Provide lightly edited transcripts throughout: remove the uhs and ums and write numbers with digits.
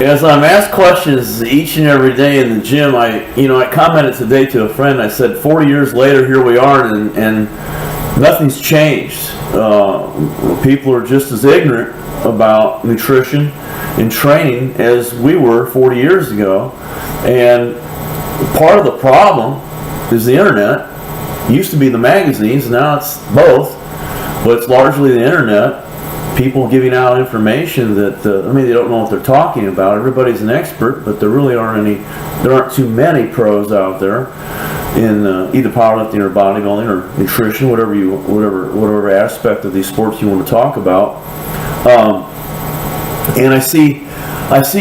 As I'm asked questions each and every day in the gym, I commented today to a friend. I said, 40 years later, here we are, and nothing's changed. People are just as ignorant about nutrition and training as we were 40 years ago. And part of the problem is the internet. It used to be the magazines, now it's both, but it's largely the internet. People giving out information that they don't know what they're talking about. Everybody's an expert, but there aren't too many pros out there in either powerlifting or bodybuilding or nutrition, whatever aspect of these sports you want to talk about. And I see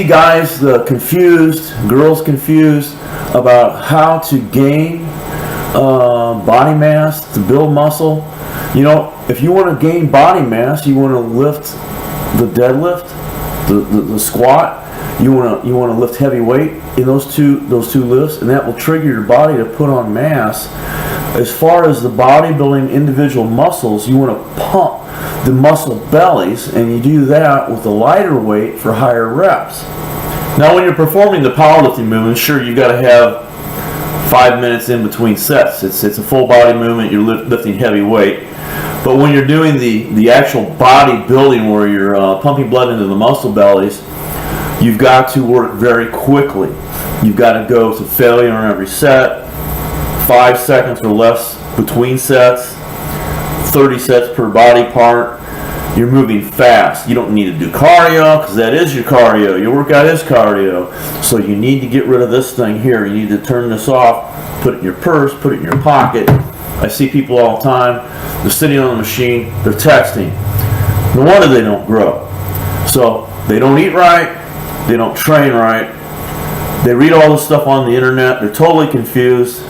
guys confused, girls confused about how to gain body mass, to build muscle. If you want to gain body mass, you want to lift the deadlift, the squat. You want to lift heavy weight in those two lifts, and that will trigger your body to put on mass. As far as the bodybuilding individual muscles, you want to pump the muscle bellies, and you do that with a lighter weight for higher reps. Now, when you're performing the powerlifting movement, sure, you've got to have 5 minutes in between sets. It's a full body movement. You're lifting heavy weight. But when you're doing the actual bodybuilding, where you're pumping blood into the muscle bellies, you've got to work very quickly. You've got to go to failure on every set, 5 seconds or less between sets, 30 sets per body part. You're moving fast. You don't need to do cardio, because that is your cardio. Your workout is cardio. So you need to get rid of this thing here. You need to turn this off, put it in your purse, put it in your pocket. I see people all the time. They're sitting on the machine. They're texting. No wonder they don't grow. So they don't eat right. They don't train right. They read all this stuff on the internet. They're totally confused.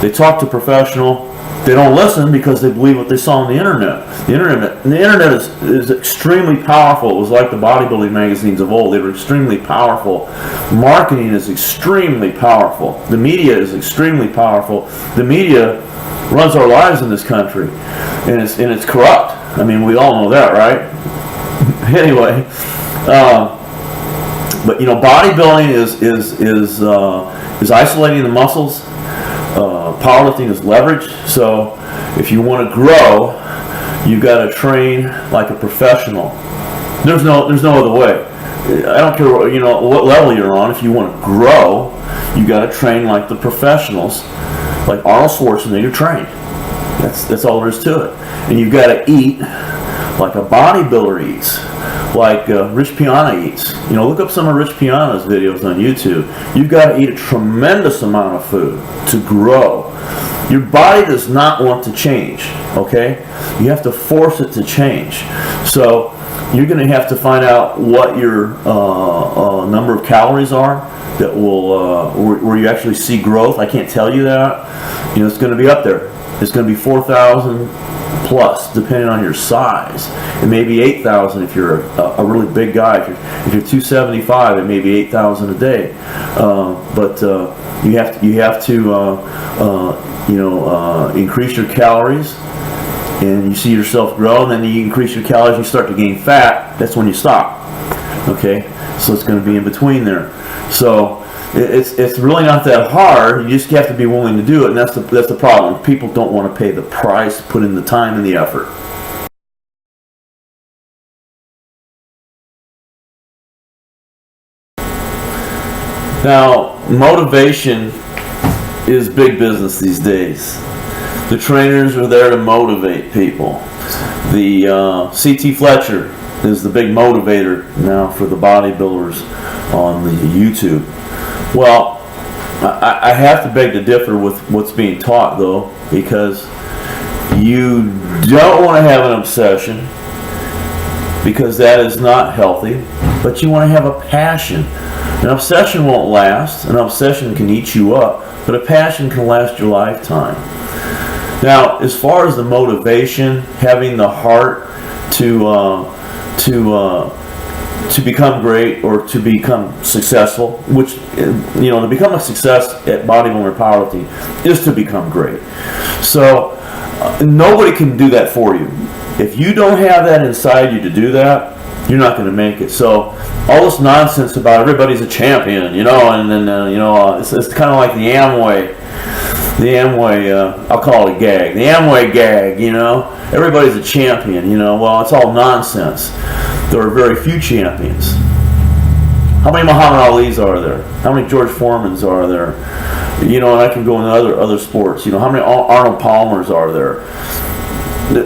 They talk to professional. They don't listen because they believe what they saw on the internet. The internet is extremely powerful. It was like the bodybuilding magazines of old. They were extremely powerful. Marketing is extremely powerful. The media is extremely powerful. The media runs our lives in this country, and it's corrupt. I mean, we all know that, right? Anyway, but bodybuilding is isolating the muscles. Powerlifting is leverage. So if you want to grow, you've got to train like a professional. There's no other way. I don't care what level you're on. If you want to grow, you got to train like the professionals, like Arnold Schwarzenegger trained. That's all there is to it. And you've got to eat like a bodybuilder eats, like Rich Piana eats. Look up some of Rich Piana's videos on YouTube. You've got to eat a tremendous amount of food to grow. Your body does not want to change, okay? You have to force it to change. So you're going to have to find out what your number of calories are that will where you actually see growth. I can't tell you that. It's going to be up there. It's going to be 4,000 plus, depending on your size. It may be 8,000 if you're a really big guy. If you're 275, it may be 8,000 a day. But you have to increase your calories, and you see yourself grow. And then you increase your calories, you start to gain fat. That's when you stop. Okay, so it's going to be in between there. So it's really not that hard. You just have to be willing to do it, and that's the problem. People don't want to pay the price, put in the time and the effort. Now, motivation is big business these days. The trainers are there to motivate people. The C.T. Fletcher is the big motivator now for the bodybuilders on the YouTube. Well, I have to beg to differ with what's being taught, though, because you don't want to have an obsession, because that is not healthy, but you want to have a passion. An obsession won't last. An obsession can eat you up, but a passion can last your lifetime. Now, as far as the motivation, having the heart to become great or to become successful, which, to become a success at bodybuilding or powerlifting is to become great. So nobody can do that for you. If you don't have that inside you to do that, you're not going to make it. So all this nonsense about everybody's a champion, you know, and then it's kind of like the Amway. I'll call it a gag. The Amway gag, you know. Everybody's a champion, you know. Well, it's all nonsense. There are very few champions. How many Muhammad Ali's are there? How many George Foremans are there? You know, and I can go into other sports. You know, how many Arnold Palmers are there?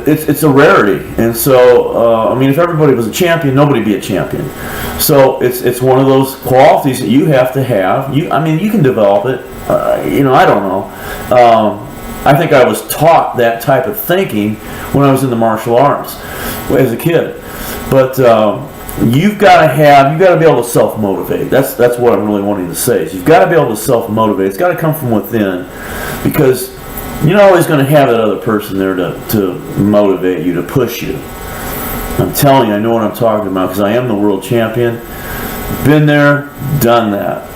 It's a rarity, and so I mean, if everybody was a champion, nobody'd be a champion. So it's one of those qualities that you have to have. I mean, you can develop it. You know, I don't know. I think I was taught that type of thinking when I was in the martial arts as a kid, but you've got to be able to self-motivate. That's what I'm really wanting to say. Is you've got to be able to self-motivate. It's got to come from within, because you're not always going to have that other person there to motivate you, to push you. I'm telling you, I know what I'm talking about, because I am the world champion. Been there, done that.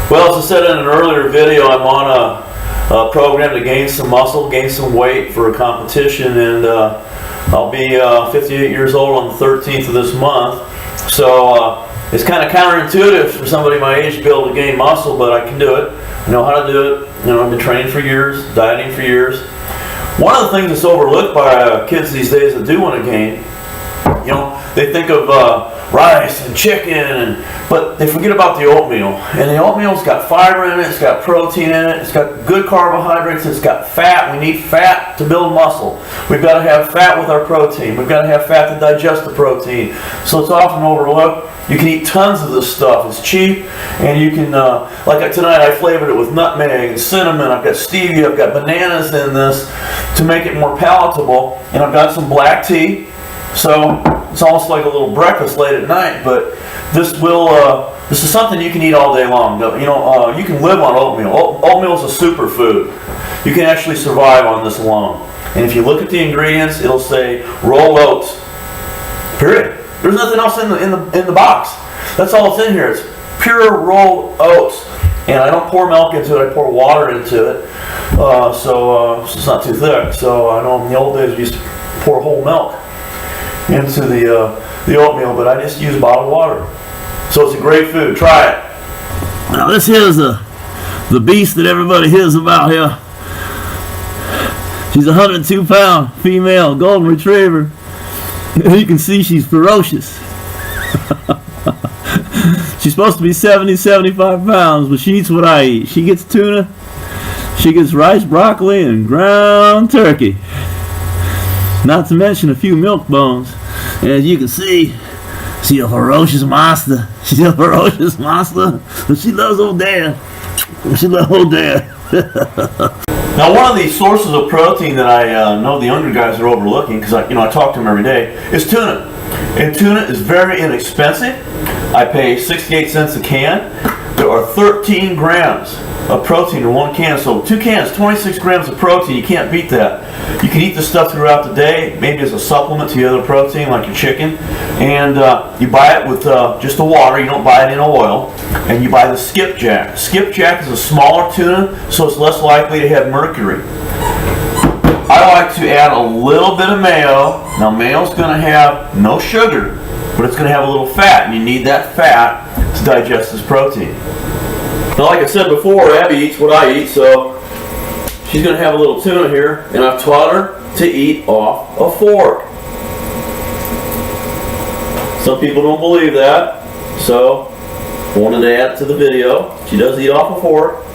Well, as I said in an earlier video, I'm on a program to gain some muscle, gain some weight for a competition, and I'll be 58 years old on the 13th of this month. So it's kind of counterintuitive for somebody my age to be able to gain muscle, but I can do it. I know how to do it. You know, I've been training for years, dieting for years. One of the things that's overlooked by kids these days that do want to gain, you know, they think of rice and chicken, but they forget about the oatmeal. And the oatmeal's got fiber in it, it's got protein in it, it's got good carbohydrates, it's got fat. We need fat to build muscle. We've got to have fat with our protein. We've got to have fat to digest the protein. So it's often overlooked. You can eat tons of this stuff. It's cheap, and you can, like tonight I flavored it with nutmeg and cinnamon. I've got stevia, I've got bananas in this to make it more palatable, and I've got some black tea. So it's almost like a little breakfast late at night, but this is something you can eat all day long. You know, you can live on oatmeal. Oatmeal is a superfood. You can actually survive on this alone. And if you look at the ingredients, it'll say rolled oats. Period. There's nothing else in the box. That's all that's in here. It's pure rolled oats. And I don't pour milk into it. I pour water into it, so it's not too thick. So I know in the old days we used to pour whole milk into the oatmeal, but I just use bottled water. So it's a great food. Try it. Now this here's the beast that everybody hears about here. She's a 102-pound female golden retriever. You can see she's ferocious. She's supposed to be 70, 75 pounds, but she eats what I eat. She gets tuna, she gets rice, broccoli, and ground turkey. Not to mention a few milk bones. And as you can see, she's a ferocious monster. She's a ferocious monster. But she loves old dad. She loves old dad. Now, one of the sources of protein that I know the younger guys are overlooking, because I talk to them every day, is tuna. And tuna is very inexpensive. I pay 68 cents a can. There are 13 grams of protein in one can. So 2 cans, 26 grams of protein. You can't beat that. You can eat this stuff throughout the day, maybe as a supplement to your other protein like your chicken. And you buy it with just the water. You don't buy it in oil. And you buy the skipjack. Skipjack is a smaller tuna, so it's less likely to have mercury. I like to add a little bit of mayo. Now mayo's going to have no sugar, but it's going to have a little fat, and you need that fat to digest this protein. Now, like I said before, Abby eats what I eat, so she's going to have a little tuna here, and I've taught her to eat off a fork. Some people don't believe that, so I wanted to add it to the video. She does eat off a fork.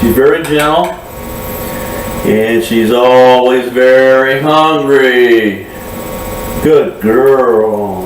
She's very gentle, and she's always very hungry. Good girl.